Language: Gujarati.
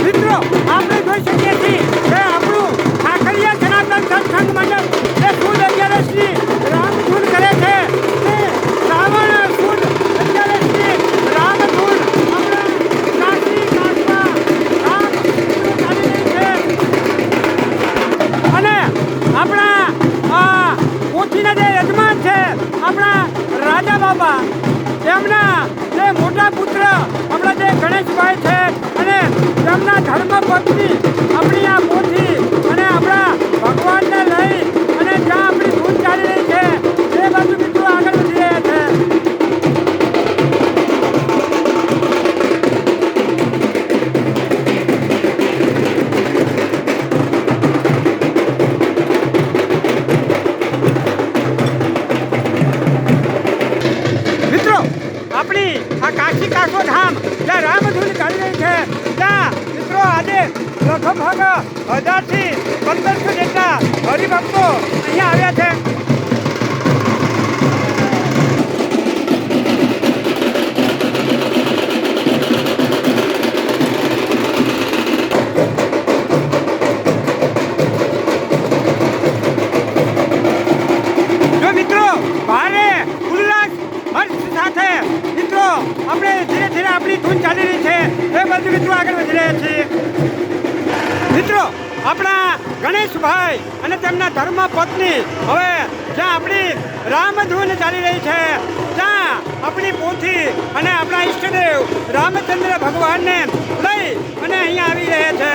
મિત્રો આપણે જોઈ શકીએ છીએ કે આપણું ખાખરિયા જનાર્દન સત્સંગ મંડળ એ સુદ 11ની રામધૂન કરે છે તે શ્રાવણ સુદ 11ની રામધૂન હમણાં કાશી કાશમાં રામ ચાલી રહી છે અને આપણા પોથીના જે યજમાન છે આપણા રાજા બાબા તેમના જે મોટા પુત્ર આપણા જે ગણેશભાઈ છે અને તેમના ધર્મપત્ની આપણી આ પોથી અને આપણા ભગવાનને લઈ અને જ્યાં આપણી ધૂન ચાલી રહી છે તે બાજુ મિત્રો આગળ વધી રહ્યા છે. મિત્રો આપણી આ કાશી કાશો ધામ જ્યાં રામધૂન ચાલી રહી છે ત્યાં મિત્રો આજે લગભગ 1000થી 1500 જેટલા હરિભક્તો અહીંયા આવ્યા છે. જો મિત્રો ભારે ઉલ્લાસ હર્ષ સાથે મિત્રો આપણે ધીરે ધીરે આપણી ધૂન ચાલી રહી છે એ બાજુ મિત્રો આગળ વધી રહ્યા છીએ. મિત્રો આપણા ગણેશભાઈ અને તેમના ધર્મપત્ની હવે જ્યાં આપણી રામધૂન ચાલી રહી છે ત્યાં આપણી પોથી અને આપણા ઈષ્ટદેવ રામચંદ્ર ભગવાનને લઈ અને અહીંયા આવી રહ્યા છે.